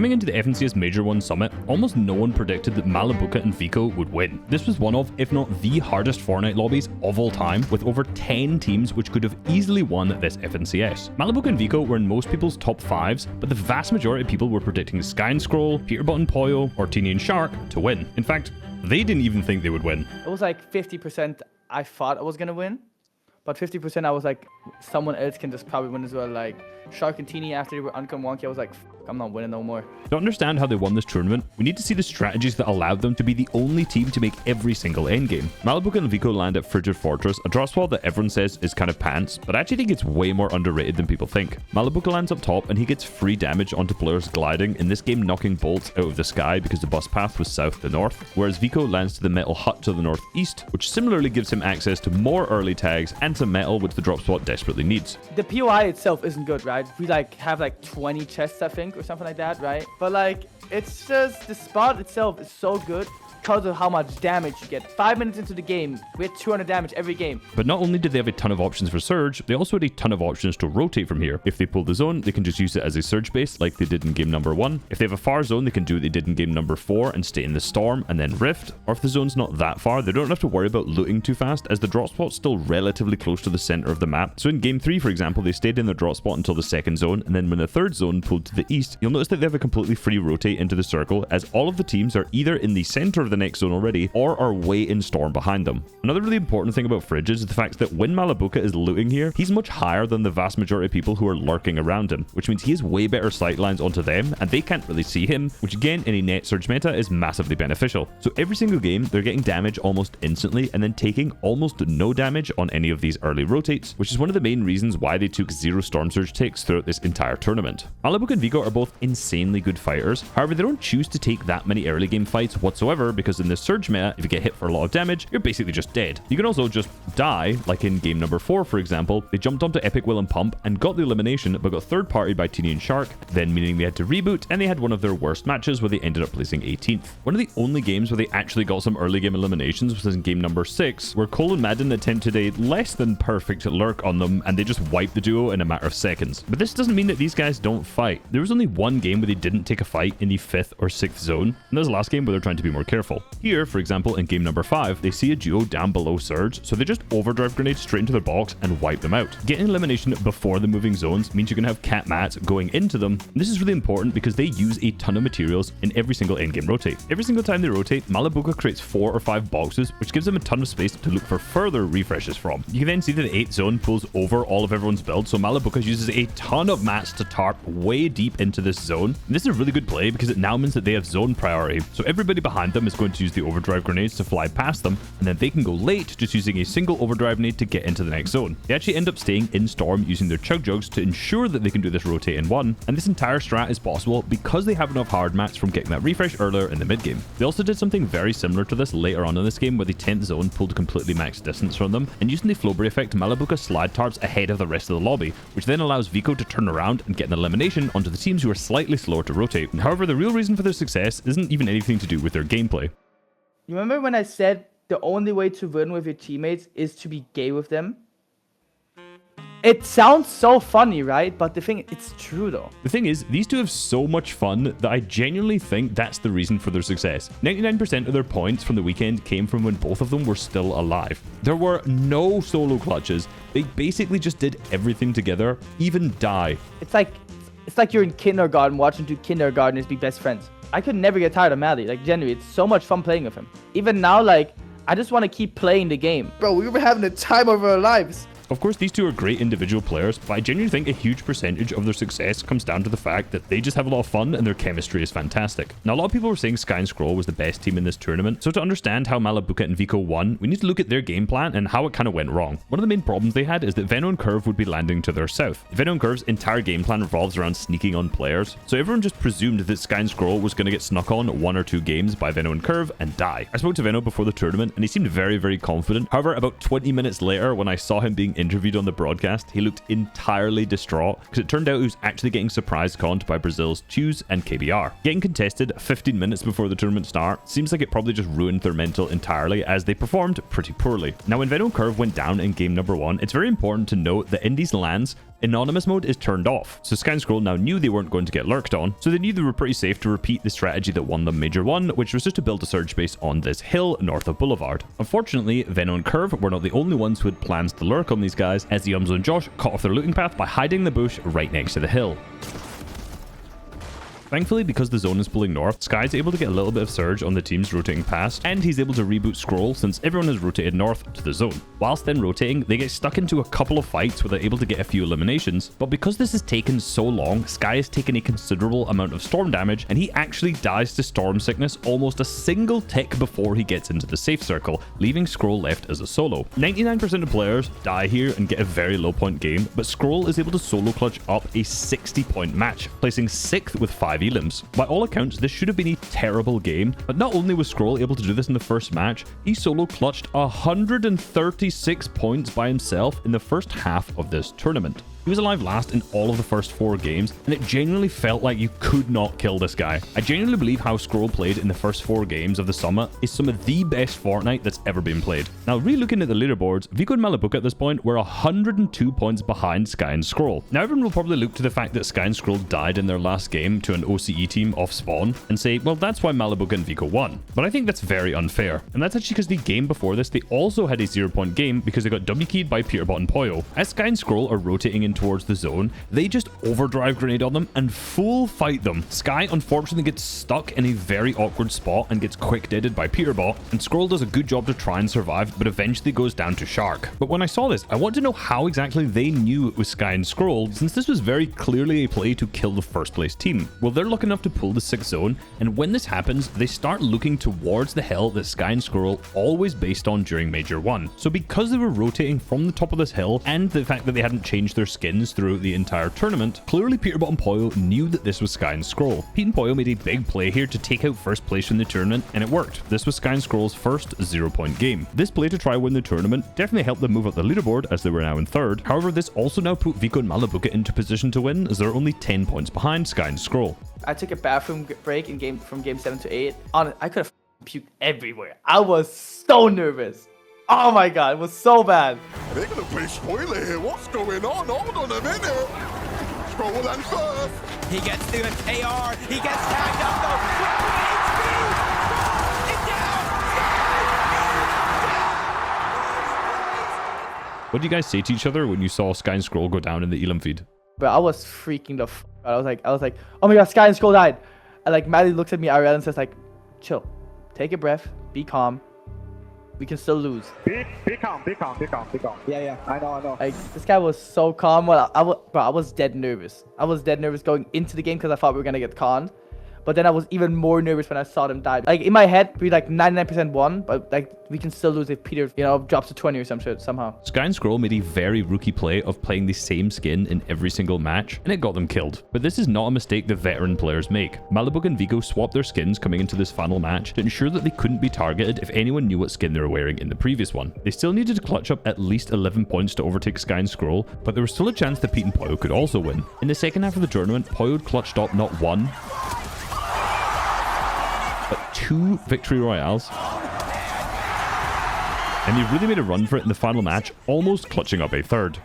Coming into the FNCS Major 1 Summit, almost no one predicted that Malibuca and Vico would win. This was one of, if not the hardest Fortnite lobbies of all time, with over 10 teams which could have easily won this FNCS. Malibuca and Vico were in most people's top 5s, but the vast majority of people were predicting Sky and Scroll, Peterbot and Poyo, or Teeny and Shark to win. In fact, they didn't even think they would win. It was like 50% I thought I was gonna win, but 50% I was like, someone else can just probably win as well. Like Shark and Teeny, after they were Uncome Wonky, I was like, I'm not winning no more. To understand how they won this tournament, we need to see the strategies that allowed them to be the only team to make every single endgame. Malibuca and Vico land at Frigid Fortress, a drop spot that everyone says is kind of pants, but I actually think it's way more underrated than people think. Malibuca lands up top and he gets free damage onto players gliding, in this game knocking bolts out of the sky because the bus path was south to north, whereas Vico lands to the metal hut to the northeast, which similarly gives him access to more early tags and some metal which the drop spot desperately needs. The POI itself isn't good, right? We like have like 20 chests, I think, or something like that, right? But like, it's just the spot itself is so good because of how much damage you get. 5 minutes into the game, we had 200 damage every game. But not only did they have a ton of options for surge, they also had a ton of options to rotate from here. If they pull the zone, they can just use it as a surge base like they did in game number 1. If they have a far zone, they can do what they did in game number 4 and stay in the storm and then rift. Or if the zone's not that far, they don't have to worry about looting too fast, as the drop spot's still relatively close to the center of the map. So in game 3, for example, they stayed in the drop spot until the second zone, and then when the third zone pulled to the east, you'll notice that they have a completely free rotate into the circle, as all of the teams are either in the center of the next zone already or are way in storm behind them. Another really important thing about Frigid is the fact that when Malibuca is looting here, he's much higher than the vast majority of people who are lurking around him, which means he has way better sight lines onto them and they can't really see him, which again in a net surge meta is massively beneficial. So every single game they're getting damage almost instantly and then taking almost no damage on any of these early rotates, which is one of the main reasons why they took 0 storm surge ticks throughout this entire tournament. Malibuca and Vico are both insanely good fighters, however they don't choose to take that many early game fights whatsoever, because in this surge meta, if you get hit for a lot of damage, you're basically just dead. You can also just die, like in game number 4, for example. They jumped onto Epic Will and Pump and got the elimination, but got third party by Teeny and Shark, then meaning they had to reboot, and they had one of their worst matches where they ended up placing 18th. One of the only games where they actually got some early game eliminations was in game number 6, where Cole and Madden attempted a less than perfect lurk on them, and they just wiped the duo in a matter of seconds. But this doesn't mean that these guys don't fight. There was only one game where they didn't take a fight in the 5th or 6th zone, and that was the last game where they're trying to be more careful. Here, for example, in game number 5, they see a duo down below surge, so they just overdrive grenades straight into their box and wipe them out. Getting elimination before the moving zones means you can have cat mats going into them, and this is really important because they use a ton of materials in every single endgame rotate. Every single time they rotate, Malibuca creates 4 or 5 boxes, which gives them a ton of space to look for further refreshes from. You can then see that the 8th zone pulls over all of everyone's build, so Malibuca uses a ton of mats to tarp way deep into this zone. And this is a really good play because it now means that they have zone priority, so everybody behind them is going to use the overdrive grenades to fly past them, and then they can go late just using a single overdrive nade to get into the next zone. They actually end up staying in storm using their chug jugs to ensure that they can do this rotate in 1, and this entire strat is possible because they have enough hard mats from getting that refresh earlier in the mid game. They also did something very similar to this later on in this game, where the 10th zone pulled completely max distance from them, and using the Flowberry effect, Malibuca slide tarps ahead of the rest of the lobby, which then allows Vico to turn around and get an elimination onto the teams who are slightly slower to rotate. And however, the real reason for their success isn't even anything to do with their gameplay. You remember when I said the only way to win with your teammates is to be gay with them? It sounds so funny, right? But the thing, it's true though. The thing is, these two have so much fun that I genuinely think that's the reason for their success. 99% of their points from the weekend came from when both of them were still alive. There were no solo clutches. They basically just did everything together, even die. It's like you're in kindergarten watching 2 kindergartners be best friends. I could never get tired of Mally. Like, genuinely, it's so much fun playing with him. Even now, like, I just want to keep playing the game. Bro, we were having the time of our lives. Of course, these two are great individual players, but I genuinely think a huge percentage of their success comes down to the fact that they just have a lot of fun and their chemistry is fantastic. Now, a lot of people were saying Sky and Scroll was the best team in this tournament, so to understand how Malibuca and Vico won, we need to look at their game plan and how it kind of went wrong. One of the main problems they had is that Veno and Curve would be landing to their south. Veno and Curve's entire game plan revolves around sneaking on players, so everyone just presumed that Sky and Scroll was going to get snuck on 1 or 2 games by Veno and Curve and die. I spoke to Veno before the tournament and he seemed very, very confident. However, about 20 minutes later, when I saw him being interviewed on the broadcast, he looked entirely distraught because it turned out he was actually getting surprise conned by Brazil's Choose and KBR. Getting contested 15 minutes before the tournament start seems like it probably just ruined their mental entirely, as they performed pretty poorly. Now, when Veno and Curve went down in game number 1, it's very important to note that in these lands, Anonymous mode is turned off, so Sky and Scroll now knew they weren't going to get lurked on, so they knew they were pretty safe to repeat the strategy that won them Major 1, which was just to build a surge base on this hill north of Boulevard. Unfortunately, Venno and Curve were not the only ones who had plans to lurk on these guys, as the Umzo and Josh cut off their looting path by hiding in the bush right next to the hill. Thankfully, because the zone is pulling north, Sky's able to get a little bit of surge on the teams rotating past, and he's able to reboot Scroll since everyone has rotated north to the zone. Whilst then rotating, they get stuck into a couple of fights where they're able to get a few eliminations, but because this has taken so long, Sky has taken a considerable amount of storm damage, and he actually dies to storm sickness almost a single tick before he gets into the safe circle, leaving Scroll left as a solo. 99% of players die here and get a very low point game, but Scroll is able to solo clutch up a 60-point match, placing 6th with 5 elims. By all accounts, this should have been a terrible game, but not only was Scroll able to do this in the first match, he solo clutched 136 points by himself in the first half of this tournament. He was alive last in all of the first 4 games, and it genuinely felt like you could not kill this guy. I genuinely believe how Scroll played in the first 4 games of the summit is some of the best Fortnite that's ever been played. Now, re-looking at the leaderboards, Vico and Malibuca at this point were 102 points behind Sky and Scroll. Now, everyone will probably look to the fact that Sky and Scroll died in their last game to an OCE team off spawn and say, well, that's why Malibuca and Vico won. But I think that's very unfair, and that's actually because the game before this, they also had a 0-point game because they got W-keyed by Peterbot and Poyo. As Sky and Scroll are rotating in towards the zone, they just overdrive grenade on them and full fight them. Sky unfortunately gets stuck in a very awkward spot and gets quick deaded by Peterbot, and Scroll does a good job to try and survive, but eventually goes down to Shark. But when I saw this, I want to know how exactly they knew it was Sky and Scroll, since this was very clearly a play to kill the first place team. Well, they're lucky enough to pull the 6th zone, and when this happens, they start looking towards the hill that Sky and Scroll always based on during Major 1. So because they were rotating from the top of this hill, and the fact that they hadn't changed their skins throughout the entire tournament, clearly Peterbot and Poyo knew that this was Sky and Scroll. Pete and Poyo made a big play here to take out first place from the tournament, and it worked. This was Sky and Scroll's first 0-point game. This play to try win the tournament definitely helped them move up the leaderboard as they were now in 3rd. However, this also now put Vico and Malibuca into position to win, as they're only 10 points behind Sky and Scroll. I took a bathroom break in from game 7 to 8. I could have puked everywhere. I was so nervous. Oh my god, it was so bad. They're gonna play spoiler here. What's going on? Hold on a minute. Scroll and first. He gets through an AR. He gets tagged up though. It's down. What do you guys say to each other when you saw Sky and Scroll go down in the Elam feed? But I was freaking the f out. I was like, oh my god, Sky and Scroll died. And like Maddie looks at me IRL and says like, chill, take a breath, be calm. We can still lose. Be calm. Yeah, I know. Like, this guy was so calm. Well, I was dead nervous. I was dead nervous going into the game because I thought we were going to get conned. But then I was even more nervous when I saw them die. Like, in my head, we like 99% won, but like, we can still lose if Peter, drops to 20 or some shit somehow. Sky and Scroll made a very rookie play of playing the same skin in every single match, and it got them killed. But this is not a mistake that veteran players make. Malibuca and Vico swapped their skins coming into this final match to ensure that they couldn't be targeted if anyone knew what skin they were wearing in the previous one. They still needed to clutch up at least 11 points to overtake Sky and Scroll, but there was still a chance that Pete and Poyo could also win. In the second half of the tournament, Poyo clutched up not 1, but 2 victory royales, and he really made a run for it in the final match, almost clutching up a 3rd.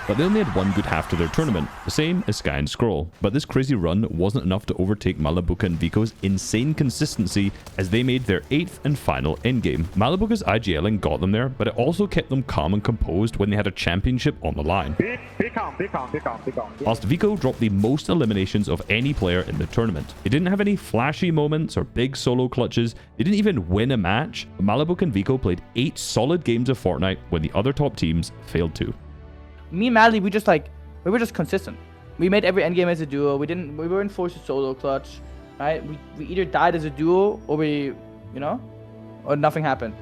But they only had 1 good half to their tournament, the same as Sky and Scroll. But this crazy run wasn't enough to overtake Malibuca and Vico's insane consistency as they made their 8th and final endgame. Malibuca's IGLing got them there, but it also kept them calm and composed when they had a championship on the line. Be calm. Whilst Vico dropped the most eliminations of any player in the tournament. They didn't have any flashy moments or big solo clutches. They didn't even win a match. But Malibuca and Vico played 8 solid games of Fortnite when the other top teams failed to. Me and Madly, we were just consistent. We made every endgame as a duo. We weren't forced to solo clutch, right? We either died as a duo or or nothing happened.